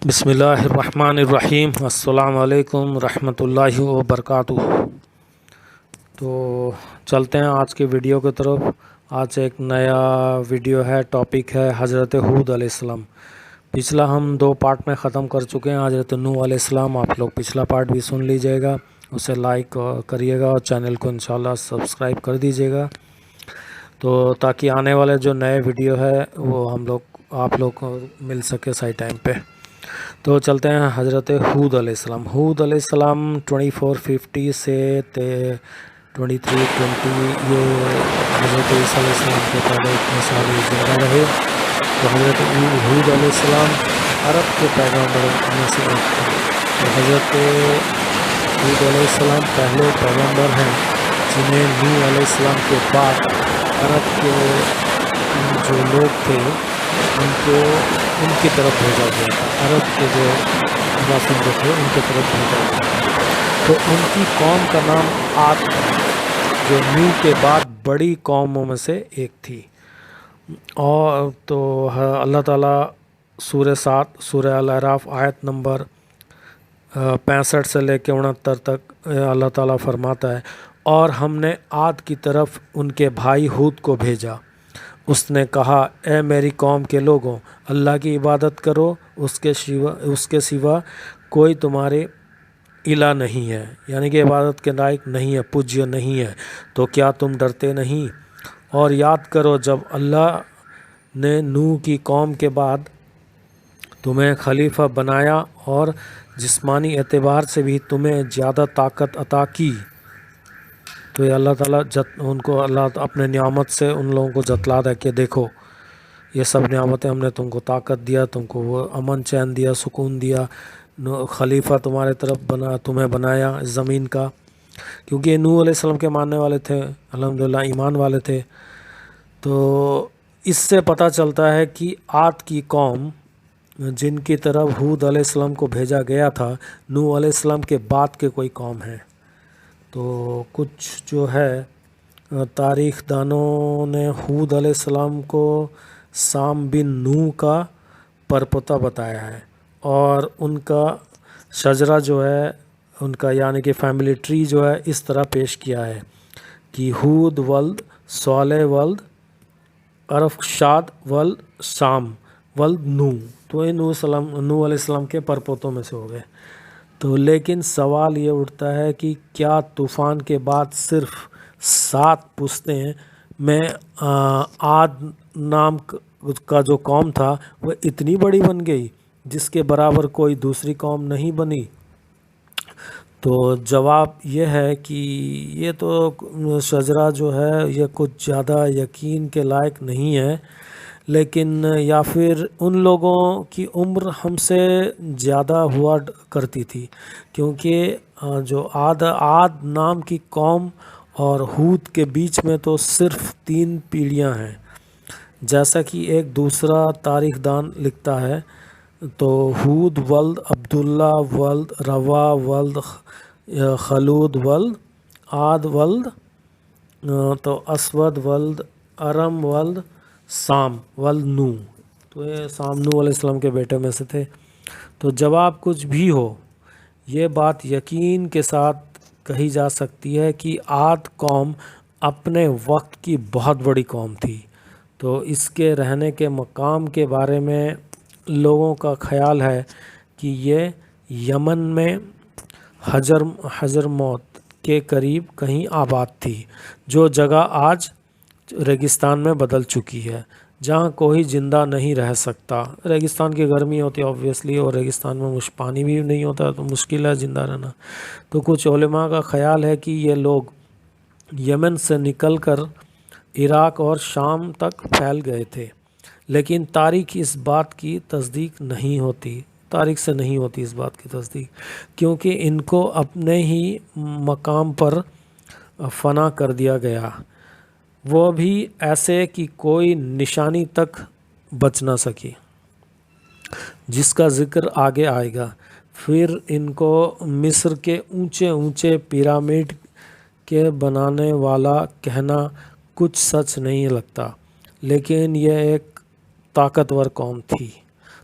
بسم اللہ الرحمن الرحیم۔ السلام علیکم ورحمۃ اللہ وبرکاتہ۔ تو چلتے ہیں آج کے ویڈیو کی طرف۔ آج ایک نیا ویڈیو ہے، ٹاپک ہے حضرت ہود علیہ السلام۔ پچھلا ہم 2 پارٹ میں ختم کر چکے ہیں حضرت نوح علیہ السلام۔ آپ لوگ پچھلا پارٹ بھی سن لیجئے گا، اسے لائک کریے گا اور چینل کو انشاءاللہ سبسکرائب کر دیجئے گا، تو تاکہ آنے والے جو نئے ویڈیو ہے وہ آپ لوگ کو مل سکے صحیح ٹائم پہ۔ تو چلتے ہیں حضرت ہود علیہ السلام۔ ہود علیہ السلام 2450 سے 2320 یہ حضرت عیسیٰ علیہ السلام کے پہلے اتنے سال زندہ رہے۔ تو حضرت ہود علیہ السلام عرب کے پیغمبروں میں سے ایک تھے۔ تو حضرت ہود علیہ السلام پہلے پیغمبر ہیں جنہیں نوح علیہ السلام کے بعد عرب کے جو لوگ تھے ان کی طرف بھیجا گیا تھا۔ عرب کے جو باشندے تھے ان کی طرف بھیجا گیا تھا۔ تو ان کی قوم کا نام عاد تھا، جو نوح کے بعد بڑی قوموں میں سے ایک تھی۔ اور تو اللہ تعالیٰ سورہ الاعراف آیت نمبر 65 سے لے کے 69 تک اللہ تعالیٰ فرماتا ہے، اور ہم نے عاد کی طرف ان کے بھائی ہود کو بھیجا۔ اس نے کہا، اے میری قوم کے لوگوں، اللہ کی عبادت کرو، اس کے سوا کوئی تمہارے الہ نہیں ہے، یعنی کہ عبادت کے لائق نہیں ہے، پوجیہ نہیں ہے، تو کیا تم ڈرتے نہیں؟ اور یاد کرو جب اللہ نے نوح کی قوم کے بعد تمہیں خلیفہ بنایا اور جسمانی اعتبار سے بھی تمہیں زیادہ طاقت عطا کی۔ تو یہ اللہ تعالیٰ ان کو اللہ اپنے نعمت سے ان لوگوں کو جتلا دے کہ دیکھو یہ سب نعمتیں ہم نے تم کو طاقت دیا، تم کو وہ امن چین دیا، سکون دیا، خلیفہ تمہیں بنایا اس زمین کا، کیونکہ یہ نوح علیہ السلام کے ماننے والے تھے، الحمدللہ ایمان والے تھے۔ تو اس سے پتہ چلتا ہے کہ عاد کی قوم جن کی طرف ہود علیہ السلام کو بھیجا گیا تھا، نوح علیہ السلام کے بعد کے کوئی قوم ہے۔ تو کچھ جو ہے تاریخ دانوں نے ہود علیہ السلام کو سام بن نوح کا پرپوتا بتایا ہے، اور ان کا شجرہ جو ہے ان کا یعنی کہ فیملی ٹری جو ہے اس طرح پیش کیا ہے کہ ہود ولد صالح ولد ارفخشاد ولد سام ولد نوح۔ تو یہ نوح علیہ السلام کے پرپوتوں میں سے ہو گئے۔ تو لیکن سوال یہ اٹھتا ہے کہ کیا طوفان کے بعد صرف 7 پشتیں میں عاد نام کا جو قوم تھا وہ اتنی بڑی بن گئی جس کے برابر کوئی دوسری قوم نہیں بنی؟ تو جواب یہ ہے کہ یہ تو شجرہ جو ہے یہ کچھ زیادہ یقین کے لائق نہیں ہے، لیکن یا پھر ان لوگوں کی عمر ہم سے زیادہ ہوا کرتی تھی، کیونکہ جو عاد نام کی قوم اور ہود کے بیچ میں تو صرف 3 پیڑھیاں ہیں، جیسا کہ ایک دوسرا تاریخ دان لکھتا ہے۔ تو ہود ولد عبداللہ ولد روا ولد خلود ولد عاد ولد تو اسود ولد ارم ولد سام ولد نوح۔ تو یہ سام نوح علیہ السلام کے بیٹے میں سے تھے۔ تو جواب کچھ بھی ہو، یہ بات یقین کے ساتھ کہی جا سکتی ہے کہ عاد قوم اپنے وقت کی بہت بڑی قوم تھی۔ تو اس کے رہنے کے مقام کے بارے میں لوگوں کا خیال ہے کہ یہ یمن میں حجر موت کے قریب کہیں آباد تھی، جو جگہ آج ریگستان میں بدل چکی ہے، جہاں کوئی زندہ نہیں رہ سکتا۔ ریگستان کی گرمی ہوتی ہے اوبویسلی، اور ریگستان میں پانی بھی نہیں ہوتا تو مشکل ہے زندہ رہنا۔ تو کچھ علماء کا خیال ہے کہ یہ لوگ یمن سے نکل کر عراق اور شام تک پھیل گئے تھے، لیکن تاریخ اس بات کی تصدیق نہیں ہوتی، تاریخ سے نہیں ہوتی اس بات کی تصدیق، کیونکہ ان کو اپنے ہی مقام پر فنا کر دیا گیا، وہ بھی ایسے کہ کوئی نشانی تک بچ نہ سکی، جس کا ذکر آگے آئے گا۔ پھر ان کو مصر کے اونچے اونچے پیرامڈ کے بنانے والا کہنا کچھ سچ نہیں لگتا، لیکن یہ ایک طاقتور قوم تھی۔